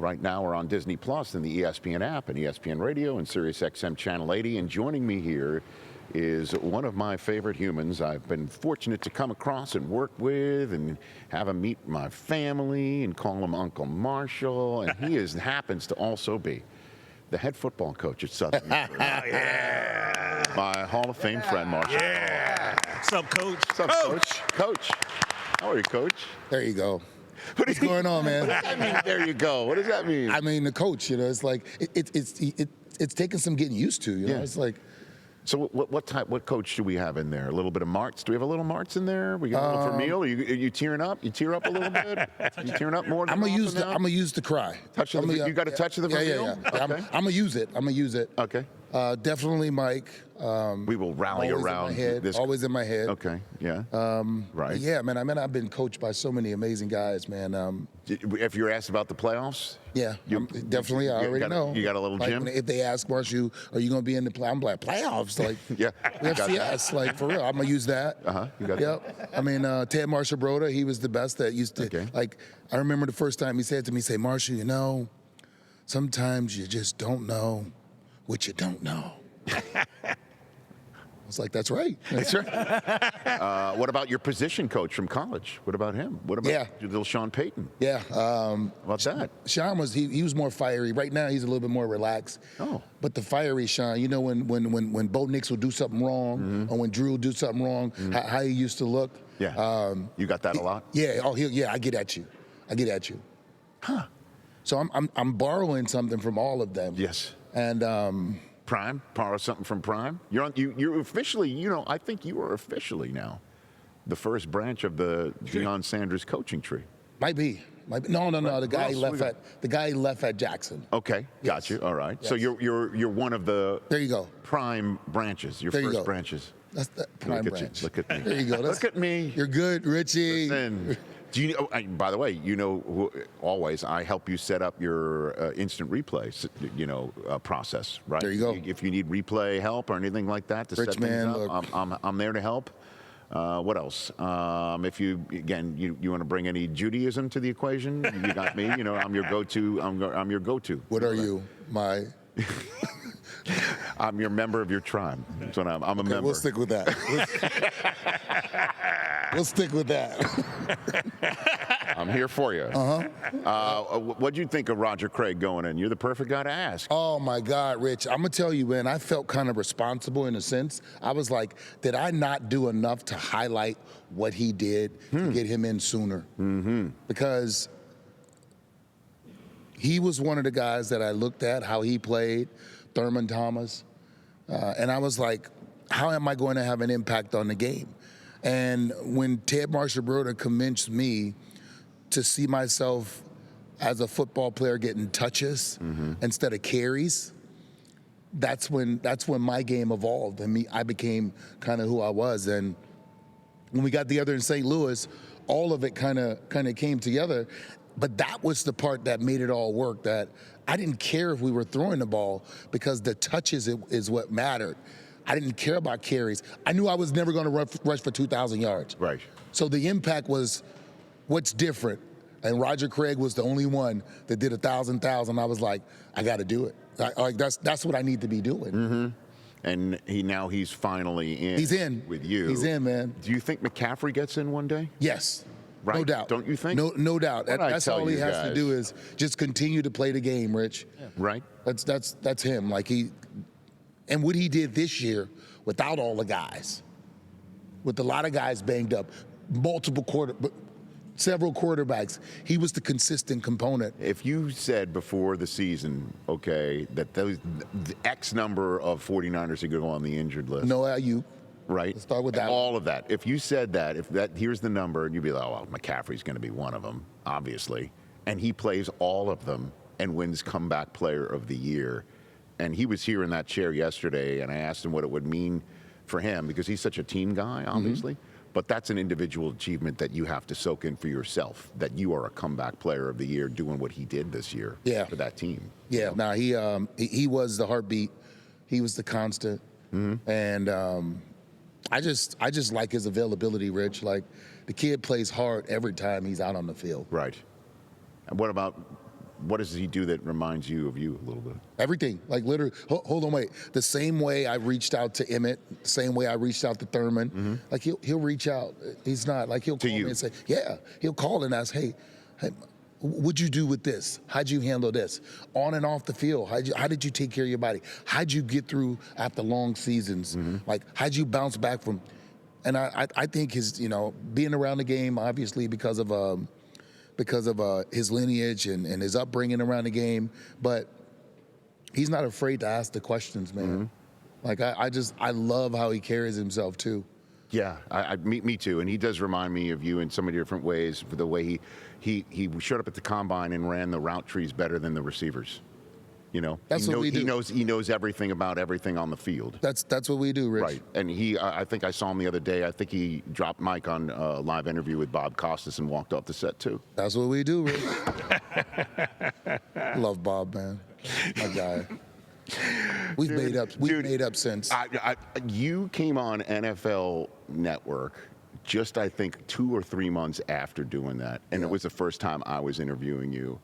right now are on Disney Plus and the ESPN app and ESPN Radio and Sirius XM Channel 80. And joining me here is one of my favorite humans I've been fortunate to come across and work with and have him meet my family and call him Uncle Marshall. And he happens to also be the head football coach at Southern University. Yeah. My Hall of Fame friend, Marshall. Yeah. What's up, Coach? What's up, Coach? Coach. How are you, Coach? There you go. What's going on, man? What does that mean, there you go? What does that mean? I mean, the coach, you know, it's like, it's taking some getting used to, you know? It's like. So what coach do we have in there? A little bit of Martz? Do we have a little Martz in there? We got a little Vermeil? Are you tearing up? You tear up a little bit? You tearing up more? I'm gonna use the cry. You got a touch of the Vermeil? Yeah. Okay. I'm gonna use it. Okay. Definitely Mike. We will rally around this. Always in my head. Okay. Yeah. Right. Yeah, man. I mean, I've been coached by so many amazing guys, man. If you're asked about the playoffs, definitely. I already know. You got a little gym. If they ask Marshall, "Are you going to be in the play?" I'm like, "Playoffs?" Like, yeah. FCS. Like for real, I'm gonna use that. You got Yep. I mean, Ted Marshall Broda, he was the best that used to. Like, I remember the first time he said to me, "Say, Marshall, you know, sometimes you just don't know what you don't know." I was like, that's right. That's right. What about your position coach from college? What about him? What about little Sean Payton? Yeah. What's that? Sean was he was more fiery. Right now he's a little bit more relaxed. Oh. But the fiery Sean, you know, when Bo Nix will do something wrong, or when Drew will do something wrong, how he used to look. Yeah. You got that a lot? Yeah. Oh, I get at you. Huh. So I'm borrowing something from all of them. Yes. And Prime, borrow something from Prime. You're officially, you know, I think you are officially now the first branch of the Deion Sanders coaching tree. Might be. No. The guy left at Jackson. Okay, got you. All right. Yes. So you're one of the prime branches. Your first branches. That's the prime branch. Look at me. There you go. Look at me. You're good, Richie. Listen. Do you know, by the way, you know, always I help you set up your instant replay, process, right? There you go. If you need replay help or anything like that to set things up, I'm there to help. What else? If you want to bring any Judaism to the equation, you got me. You know, I'm your go-to. I'm your go-to. What are you, my? I'm your member of your tribe. That's what I'm a member. We'll stick with that. We'll stick with that. I'm here for you. What'd you think of Roger Craig going in? You're the perfect guy to ask. Oh, my God, Rich. I'm going to tell you, man, I felt kind of responsible in a sense. I was like, did I not do enough to highlight what he did to get him in sooner? Because he was one of the guys that I looked at, how he played, Thurman Thomas, and I was like, how am I going to have an impact on the game? And when Ted Marshall Broda convinced me to see myself as a football player getting touches instead of carries, that's when my game evolved, and I became kind of who I was. And when we got together in St. Louis, all of it kind of came together. But that was the part that made it all work, that I didn't care if we were throwing the ball because the touches is what mattered. I didn't care about carries. I knew I was never going to rush for 2,000 yards. Right. So the impact was what's different. And Roger Craig was the only one that did 1,000. I was like, I got to do it. That's what I need to be doing. And he's finally in. He's in with you. He's in, man. Do you think McCaffrey gets in one day? Yes. Right. No doubt. Don't you think? No doubt. That's all he has to do is just continue to play the game, Rich. Yeah. Right. That's him. Like and what he did this year without all the guys, with a lot of guys banged up, several quarterbacks, he was the consistent component. If you said before the season, that the X number of 49ers are going to go on the injured list. No IU. Right. Let's start with that. All of that. If you said that, here's the number, and you'd be like, oh, well, McCaffrey's going to be one of them, obviously. And he plays all of them and wins comeback player of the year. And he was here in that chair yesterday, and I asked him what it would mean for him, because he's such a team guy, obviously. But that's an individual achievement that you have to soak in for yourself, that you are a comeback player of the year doing what he did this year for that team. Yeah, he was the heartbeat. He was the constant. And I just like his availability, Rich. Like, the kid plays hard every time he's out on the field. Right. And what about what does he do that reminds you of you a little bit? Everything, like literally. Hold on, wait. The same way I reached out to Emmett, the same way I reached out to Thurman. Like he'll reach out. He's not like he'll call me and say, yeah. He'll call and ask, hey, what'd you do with this? How'd you handle this? On and off the field, how did you take care of your body? How'd you get through after long seasons? Like how'd you bounce back from? And I think his, being around the game, obviously because of his lineage and his upbringing around the game, but he's not afraid to ask the questions, man. Like I love how he carries himself too. Yeah, me too. And he does remind me of you in so many different ways. For the way he showed up at the combine and ran the route trees better than the receivers. That's what we do. He knows everything about everything on the field. That's what we do, Rich. Right. And I think I saw him the other day. I think he dropped Mike on a live interview with Bob Costas and walked off the set too. That's what we do, Rich. Love Bob, man. My guy. We've made up since. You came on NFL Network just, I think, 2 or 3 months after doing that. And it was the first time I was interviewing you.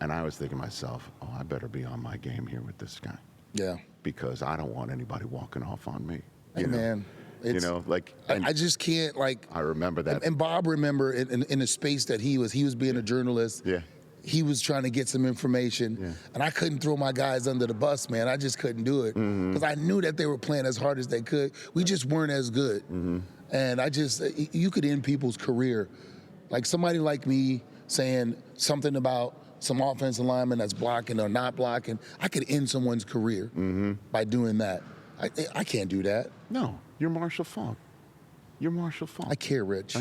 And I was thinking to myself, oh, I better be on my game here with this guy. Yeah. Because I don't want anybody walking off on me. Hey, man. I just can't, I remember that. And Bob, remember, in the space that he was being a journalist. Yeah. He was trying to get some information, and I couldn't throw my guys under the bus, man. I just couldn't do it because I knew that they were playing as hard as they could. We just weren't as good, and you could end people's career. Like somebody like me saying something about some offensive lineman that's blocking or not blocking, I could end someone's career by doing that. I can't do that. No, you're Marshall Faulk. You're Marshall Faulk. I care, Rich.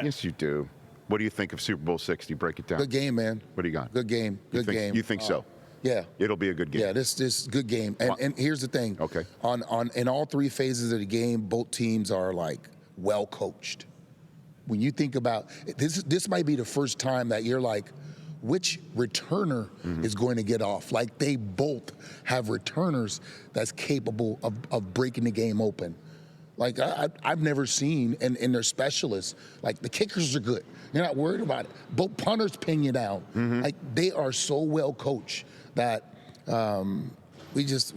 Yes, you do. What do you think of Super Bowl XXXVI? Break it down. Good game, man. What do you got? Good game. Good game. You think so? Yeah. It'll be a good game. Yeah, this good game. And here's the thing. Okay. In all 3 phases of the game, both teams are well coached. When you think about this might be the first time that you're like, which returner is going to get off? Like they both have returners that's capable of breaking the game open. Like I've never seen, and they're specialists. Like the kickers are good. You're not worried about it. Both punters pin you down. Like they are so well coached that we just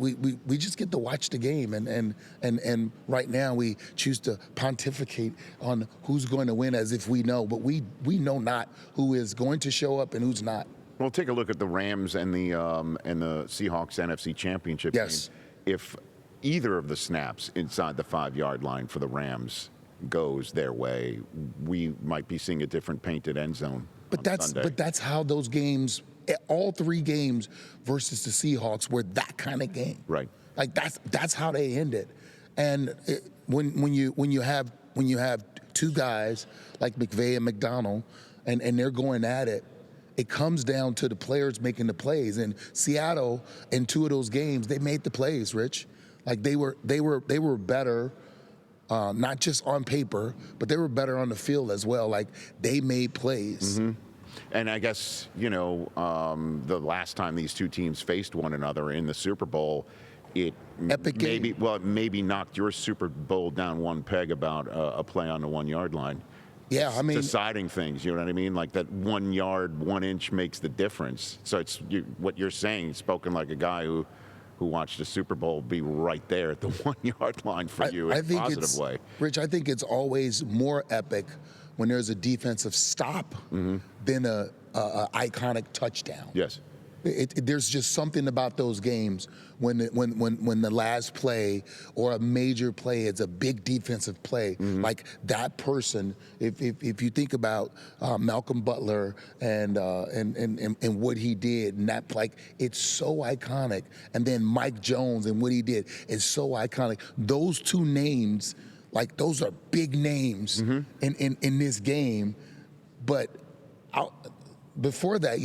get to watch the game. And right now we choose to pontificate on who's going to win as if we know, but we know not who is going to show up and who's not. Well, take a look at the Rams and the Seahawks NFC Championship game. If either of the snaps inside the 5-yard line for the Rams goes their way, we might be seeing a different painted end zone. But that's how those games, all 3 games versus the Seahawks, were that kind of game. Right. Like that's how they ended. And when you have 2 guys like McVay and McDonald, and they're going at it, it comes down to the players making the plays. And Seattle, in 2 of those games, they made the plays, Rich. Like they were better, not just on paper, but they were better on the field as well. Like they made plays. And I guess, the last time these 2 teams faced one another in the Super Bowl, it maybe knocked your Super Bowl down 1 peg about a play on the 1-yard line. Yeah, I mean, deciding things, you know what I mean? Like that 1 yard, 1 inch makes the difference. So it's what you're saying, spoken like a guy who watched the Super Bowl be right there at the 1-yard line for you in a positive way. Rich, I think it's always more epic when there's a defensive stop than a iconic touchdown. Yes. There's just something about those games when the last play or a major play is a big defensive play. Like that person, if you think about Malcolm Butler and what he did, and that, like, it's so iconic. And then Mike Jones and what he did is so iconic. Those 2 names, like those are big names in this game, but before that,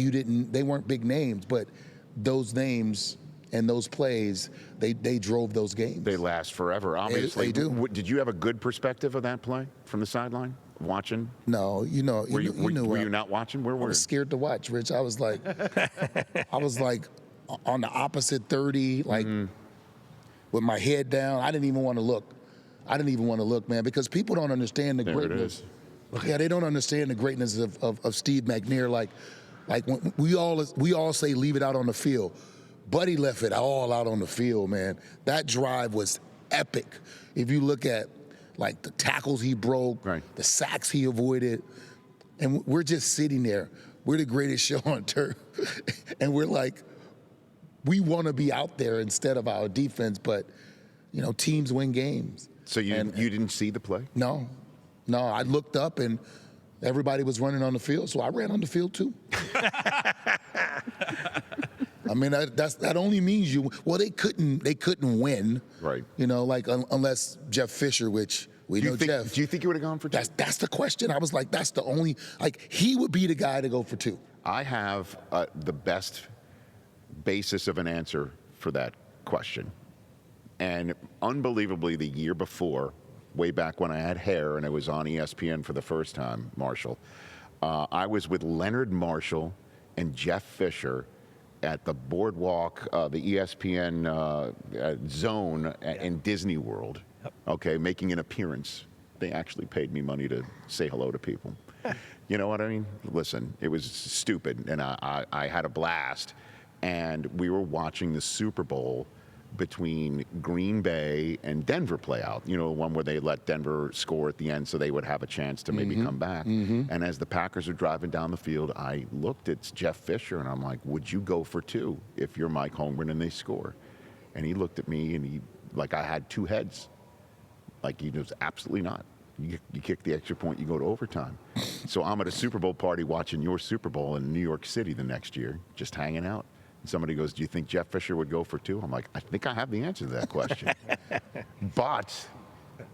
they weren't big names, but those names and those plays, they drove those games. They last forever, obviously. They do. Did you have a good perspective of that play from the sideline, watching? No, Were you not watching? Where were you? I was scared to watch, Rich. I was like on the opposite 30, like with my head down. I didn't even want to look. Man, because people don't understand the greatness. Yeah, they don't understand the greatness of Steve McNair. Like, Like when we all say leave it out on the field. Buddy left it all out on the field, man. That drive was epic. If you look at like the tackles he broke, right, the sacks he avoided, and we're just sitting there. We're the greatest show on turf, and we're like, we want to be out there instead of our defense, but you know, teams win games. So you didn't see the play? No. I looked up and everybody was running on the field, so I ran on the field too. I mean, that only means you. Well, they couldn't win, right? You know, like unless Jeff Fisher, which we know Jeff. Do you think you would have gone for 2? That's the question. I was like, that's the only. Like he would be the guy to go for 2. I have the best basis of an answer for that question, and unbelievably, the year before, way back when I had hair and I was on ESPN for the first time, Marshall, I was with Leonard Marshall and Jeff Fisher at the boardwalk, the ESPN zone in Disney World, okay, making an appearance. They actually paid me money to say hello to people. You know what I mean? Listen, it was stupid, and I had a blast. And we were watching the Super Bowl between Green Bay and Denver play out. You know, one where they let Denver score at the end so they would have a chance to maybe come back. And as the Packers are driving down the field, I looked at Jeff Fisher and I'm like, would you go for 2 if you're Mike Holmgren and they score? And he looked at me and he, like I had 2 heads. Like he was absolutely not. You kick the extra point, you go to overtime. So I'm at a Super Bowl party watching your Super Bowl in New York City the next year, just hanging out. Somebody goes, do you think Jeff Fisher would go for 2? I'm like, I think I have the answer to that question. But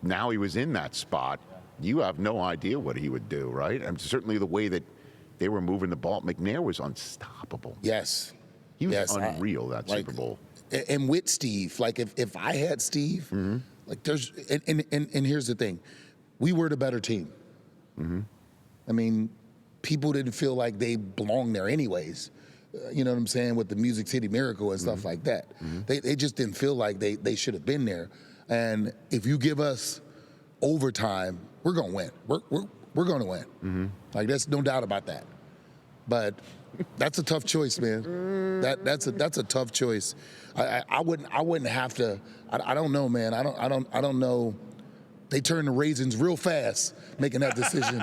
now he was in that spot. You have no idea what he would do, right? And certainly the way that they were moving the ball, McNair was unstoppable. Yes. He was unreal, that Super Bowl. And with Steve, like if I had Steve, like there's, and here's the thing, we were the better team. I mean, people didn't feel like they belonged there anyways. You know what I'm saying, with the Music City Miracle and stuff like that. They just didn't feel like they should have been there. And if you give us overtime, we're gonna win. We're gonna win. Like there's no doubt about that. But that's a tough choice, man. That's a tough choice. I wouldn't have to. I don't know, man. I don't know. They turn the raisins real fast, making that decision.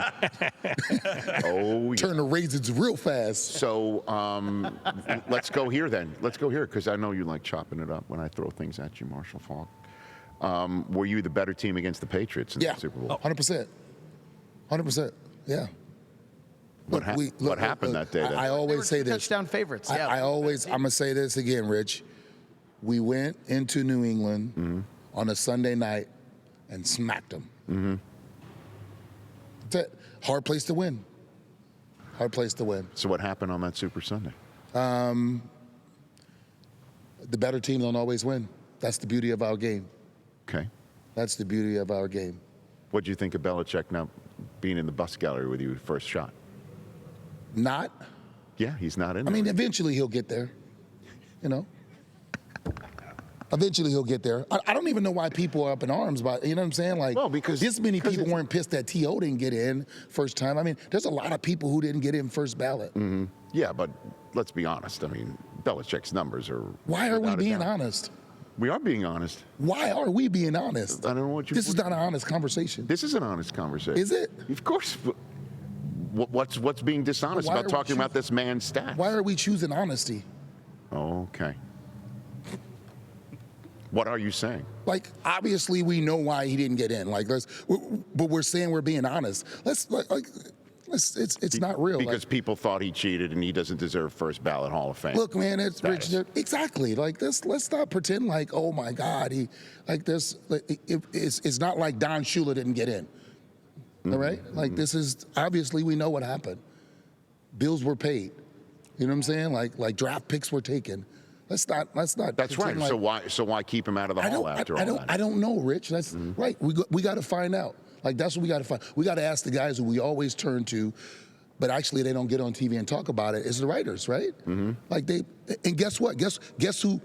Oh, yeah. Turn the raisins real fast. So let's go here then. Let's go here, because I know you like chopping it up when I throw things at you, Marshall Faulk. Were you the better team against the Patriots in the Super Bowl? 100%. 100%, yeah. What happened that day? I always say this. Touchdown favorites. Yeah. I'm going to say this again, Rich. We went into New England on a Sunday night and smacked them. That's it. Hard place to win. Hard place to win. So what happened on that Super Sunday? The better team don't always win. That's the beauty of our game. Okay. That's the beauty of our game. What do you think of Belichick now being in the bus gallery with you first shot? Not. Yeah, he's not in I there. mean, eventually he'll get there, you know. Eventually he'll get there. I don't even know why people are up in arms about, you know what I'm saying? Like, well, because this many people weren't pissed that T.O. didn't get in first time. I mean, there's a lot of people who didn't get in first ballot. Yeah, but let's be honest. I mean, Belichick's numbers are. Why are we being honest? We are being honest. Why are we being honest? I don't know what you. This is not an honest conversation. This is an honest conversation. Is it? Of course. What's being dishonest about talking about this man's stats? Why are we choosing honesty? Okay. What are you saying? Like, obviously, we know why he didn't get in. Like, but we're saying we're being honest. It's not real. Because people thought he cheated and he doesn't deserve first ballot Hall of Fame. Look, man, it's Rich. Exactly. Like this. Let's not pretend like, oh my God, he like this. It's not like Don Shula didn't get in. All right. Like this is obviously we know what happened. Bills were paid. You know what I'm saying? Like draft picks were taken. Let's not. That's right. Like, so why keep him out of the hall after all that? I don't know, Rich. That's right. We got to find out. Like that's what we got to find. We got to ask the guys who we always turn to, but actually they don't get on TV and talk about it. Is the writers, right? Like and guess what? Guess who?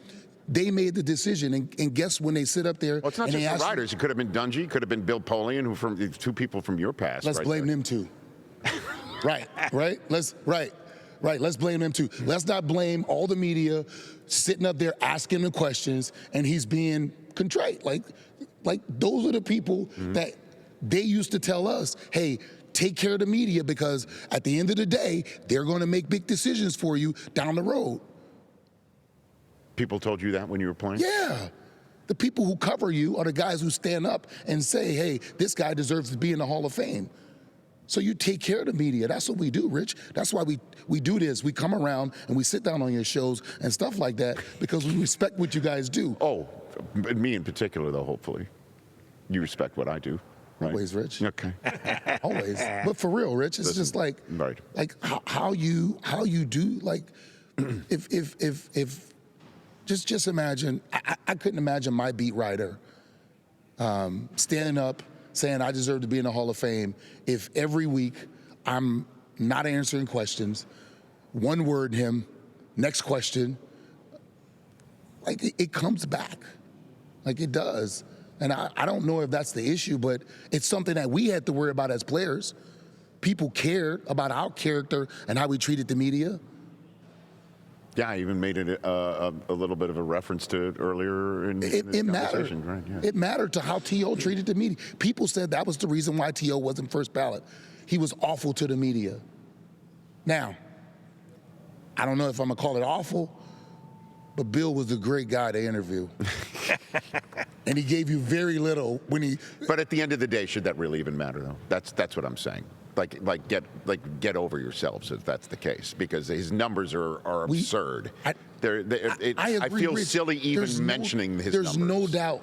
They made the decision, and guess when they sit up there. Well, it's not just the writers. It could have been Dungy. It could have been Bill Polian, who from two people from your past. Let's blame them too. Right. Right, let's blame him too. Let's not blame all the media sitting up there asking him questions and he's being contrite. Like those are the people that they used to tell us, hey, take care of the media because at the end of the day, they're going to make big decisions for you down the road. People told you that when you were playing? Yeah. The people who cover you are the guys who stand up and say, hey, this guy deserves to be in the Hall of Fame. So you take care of the media. That's what we do, Rich. That's why we do this. We come around and we sit down on your shows and stuff like that because we respect what you guys do. Oh, me in particular, though, hopefully. You respect what I do. Right? Always, Rich. Okay. Always. But for real, Rich, it's just like how you do, like, if just imagine, I couldn't imagine my beat writer standing up saying I deserve to be in the Hall of Fame if every week I'm not answering questions, one word him, next question, like it comes back, like it does. And I don't know if that's the issue, but it's something that we had to worry about as players. People cared about our character and how we treated the media. Yeah, I even made it a little bit of a reference to it earlier in the conversation. Right, yeah. It mattered to how T.O. treated the media. People said that was the reason why T.O. wasn't first ballot. He was awful to the media. Now, I don't know if I'm going to call it awful, but Bill was a great guy to interview. And he gave you very little when he... But at the end of the day, should that really even matter, though? That's what I'm saying. Get over yourselves if that's the case, because his numbers are absurd. I agree, I feel Rich. silly even mentioning his numbers. There's no doubt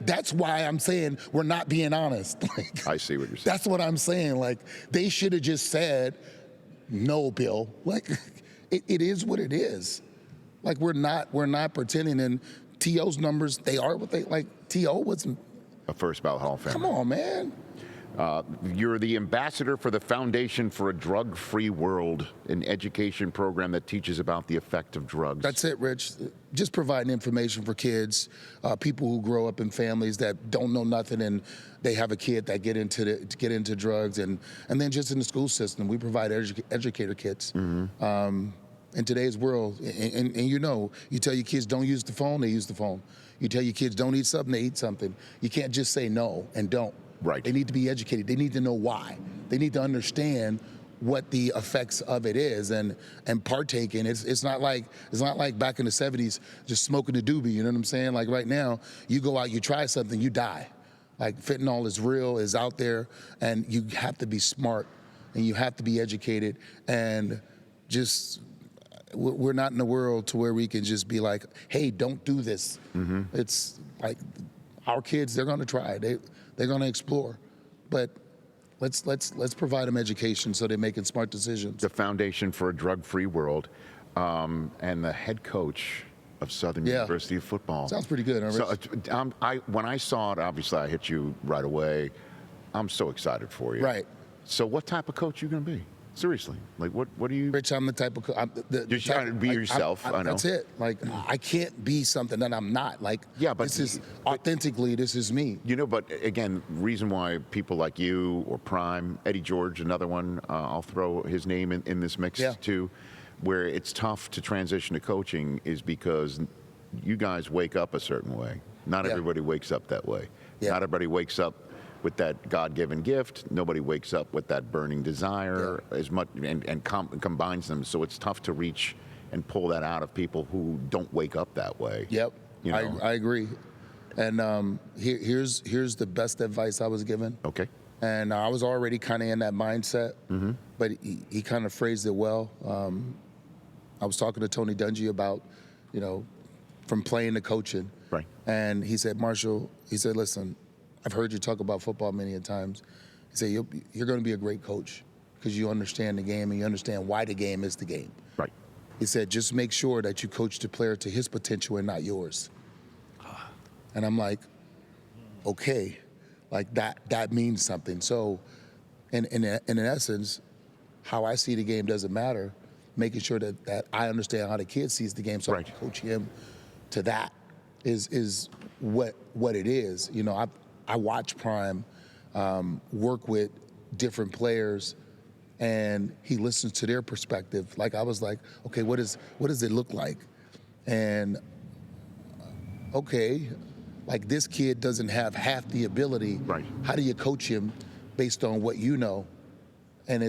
that's why I'm saying we're not being honest. Like, I see what you're saying. That's what I'm saying. Like, they should have just said, no, Bill. Like, it is what it is. Like, we're not pretending. And T.O.'s numbers, they are what they like. T.O. wasn't a first ballot Hall of Famer. Come on, man. You're the ambassador for the Foundation for a Drug-Free World, an education program that teaches about the effect of drugs. That's it, Rich. Just providing information for kids, people who grow up in families that don't know nothing and they have a kid that get into drugs, and then just in the school system, we provide educator kits. In today's world, and you tell your kids don't use the phone, they use the phone. You tell your kids don't eat something, they eat something. You can't just say no and don't. Right. They need to be educated. They need to know why. They need to understand what the effects of it is and partake in. It's not like back in the 70s just smoking a doobie, you know what I'm saying? Like right now, you go out, you try something, you die. Like fentanyl is real, is out there, and you have to be smart and you have to be educated, and just we're not in a world to where we can just be like, hey, don't do this. It's like our kids, they're gonna try. They're going to explore, but let's provide them education so they're making smart decisions. The Foundation for a Drug-Free World, and the head coach of Southern University of Football. Sounds pretty good, huh, Rich? So when I saw it, obviously I hit you right away. I'm so excited for you. Right. So what type of coach are you going to be? Seriously, like what are you? Rich, I'm the type of You're trying to be yourself. I know. That's it. Like I can't be something that I'm not. Like but this is authentically, this is me. But again, reason why people like you or Prime, Eddie George, another one, I'll throw his name in this mix too, where it's tough to transition to coaching is because you guys wake up a certain way. Not everybody wakes up that way. Not everybody wakes up with that God-given gift. Nobody wakes up with that burning desire as much and combines them. So it's tough to reach and pull that out of people who don't wake up that way. Yep, I agree. And here's the best advice I was given. Okay. And I was already kind of in that mindset, but he kind of phrased it well. I was talking to Tony Dungy about, from playing to coaching. Right. And he said, Marshall, listen, I've heard you talk about football many times. He said, you're going to be a great coach because you understand the game and you understand why the game is the game. Right. He said, just make sure that you coach the player to his potential and not yours. And I'm like, okay, like that means something. So in essence, how I see the game doesn't matter. Making sure that I understand how the kid sees the game so I can coach him to that is what it is. I watch Prime work with different players and he listens to their perspective. Like I was like, okay, what does it look like? And okay, like this kid doesn't have half the ability. Right. How do you coach him based on what you know? And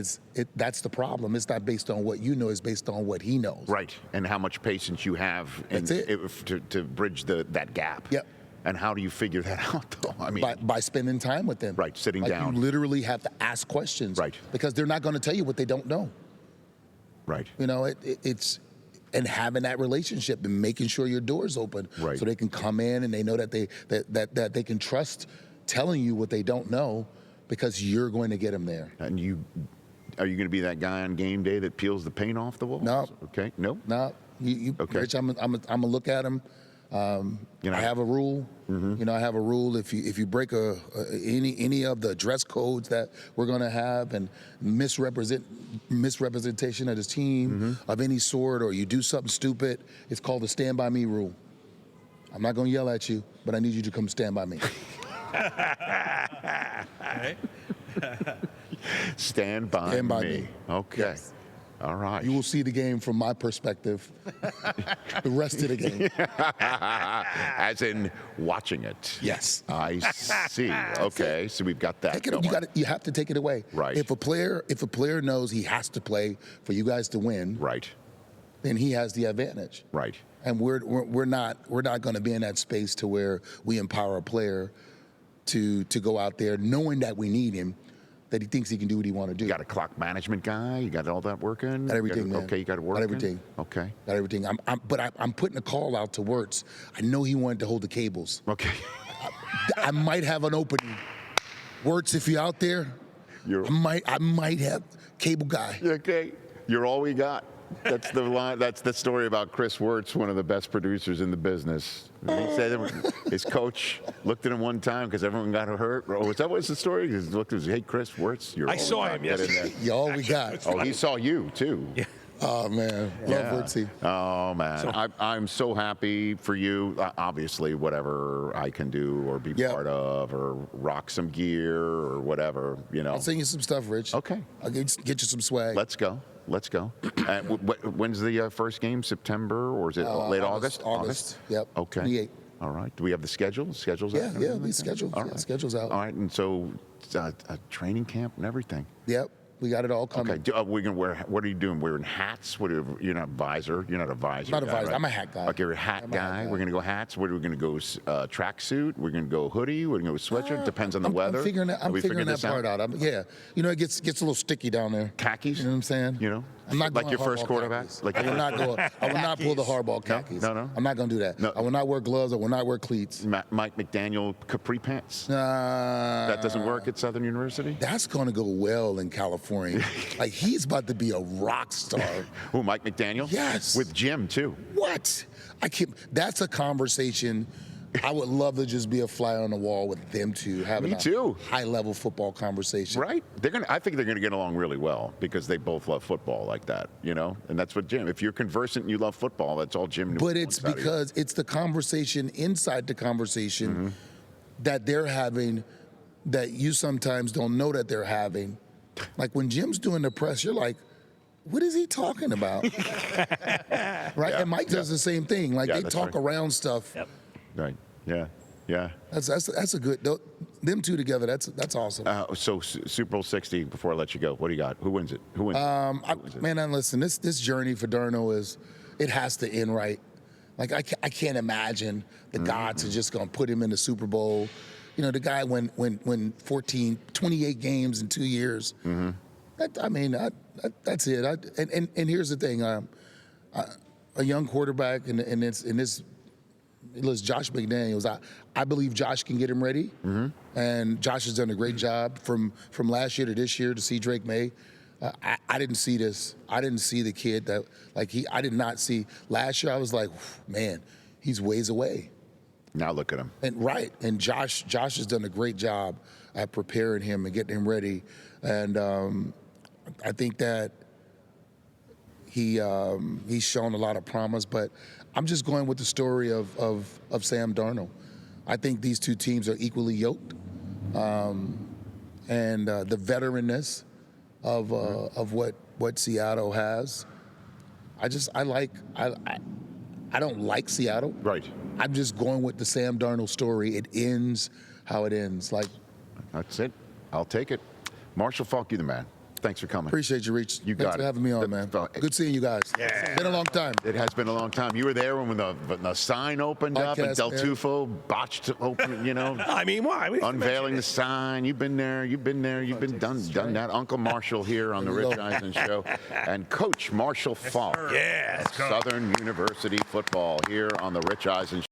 that's the problem. It's not based on what you know, it's based on what he knows. Right, and how much patience you have to bridge that gap. Yep. And how do you figure that out, though? I mean, By spending time with them. Right, sitting down. You literally have to ask questions. Right. Because they're not going to tell you what they don't know. right. You know, it's and having that relationship and making sure your door's open, Right. so they can come in and they know that that they can trust telling you what they don't know, because you're going to get them there. And are you going to be that guy on game day that peels the paint off the walls? No. Okay. No. No, Okay. Rich, I'm gonna look at them. I have a rule. You know, I have a rule. If you break any of the dress codes that we're gonna have and misrepresentation of this team of any sort, or you do something stupid, it's called the Stand By Me rule. I'm not gonna yell at you, but I need you to come stand by me. Stand by me. Okay. Yes. All right. You will see the game from my perspective. The rest of the game. As in watching it. Yes. I see. Okay. So we've got that. You have to take it away. Right. If a player knows he has to play for you guys to win, Right. then he has the advantage. Right. And we're not going to be in that space to where we empower a player to go out there knowing that we need him, that he thinks he can do what he want to do. You got a clock management guy. You got all that working. Got everything, man. Okay. You got it working. Got everything. Okay. Got everything. I'm putting a call out to Wirtz. I know he wanted to hold the cables. Okay. I might have an opening. Wirtz, if you're out there, I might have cable guy. Okay. You're all we got. That's the line. That's the story about Chris Wirtz, one of the best producers in the business. He said his coach looked at him one time because everyone got hurt. Oh, was that what's the story? He looked at him, hey, Chris Wirtz, you're I saw him yesterday. You all we got. Oh, he saw you too. Yeah. Oh man, love Wirtzy. Oh man, I'm so happy for you. Obviously, whatever I can do or be part of, or rock some gear or whatever, you know. I'll send you some stuff, Rich. Okay. I'll get you some swag. Let's go. When's the first game? September, or is it late August? August. Yep. Okay. 28. All right. Do we have the schedule? Schedule's out? Yeah, the schedule. All right. Schedule's out. All right. And so a training camp and everything. Yep. We got it all coming. Okay. We're gonna wear. What are you doing? Wearing hats? You're not a visor. You're not a visor. Not a guy, visor. right? I'm a hat guy. Okay, you're a hat guy. We're gonna go hats. What are we gonna go? Tracksuit. We're gonna go hoodie. We're gonna go sweatshirt. Depends on the weather. I'm figuring that part out. You know, it gets a little sticky down there. Khakis. You know what I'm saying? You know, I'm not like going your first hardball quarterback. khakis. Like I will not pull the hardball khakis. No. I'm not gonna do that. No. I will not wear gloves. I will not wear cleats. Mike McDaniel capri pants. That doesn't work at Southern University. That's gonna go well in California. Like he's about to be a rock star. Who, Mike McDaniel? Yes. With Jim too. What? I can't. That's a conversation. I would love to just be a fly on the wall with them two, having Me too. a high-level football conversation. Right? I think they're gonna get along really well because they both love football like that, you know. And that's what Jim. If you're conversant and you love football, that's all Jim. But it's because it's the conversation inside the conversation that they're having that you sometimes don't know that they're having. Like when Jim's doing the press, you're like, what is he talking about? Right? Yeah, And Mike does the same thing. Like they talk around stuff. Yep. Right. Yeah. That's a good. Them two together. That's awesome. So Super Bowl 60. Before I let you go, what do you got? Who wins it? Who wins? Man, listen. This journey for Darno it has to end right. Like I can't imagine the gods are just gonna put him in the Super Bowl. You know, the guy went 28 games in 2 years. That's it. And here's the thing. A young quarterback in this. Listen, Josh McDaniels. I believe Josh can get him ready, and Josh has done a great job from last year to this year to see Drake May. I didn't see this. I didn't see the kid that I did not see last year. I was like, man, he's ways away. Now look at him. And Josh has done a great job at preparing him and getting him ready, and I think that he's shown a lot of promise. But I'm just going with the story of Sam Darnold. I think these two teams are equally yoked, and the veteranness of what Seattle has. I don't like Seattle. Right. I'm just going with the Sam Darnold story. It ends how it ends. Like, that's it. I'll take it. Marshall Faulk, you the man. Thanks for coming. Appreciate you, Rich. You Thanks got for it. having me on, man. Good seeing you guys. Yeah. It's been a long time. It has been a long time. You were there when the sign opened up and Podcast, Del man. Tufo botched open, I mean, why? We didn't unveiling mention the it. sign. You've been there. You've been there. You've been done that. Uncle Marshall here on the Rich Eisen Show, and Coach Marshall Faulk. Yeah, let's go. Southern University football here on the Rich Eisen Show.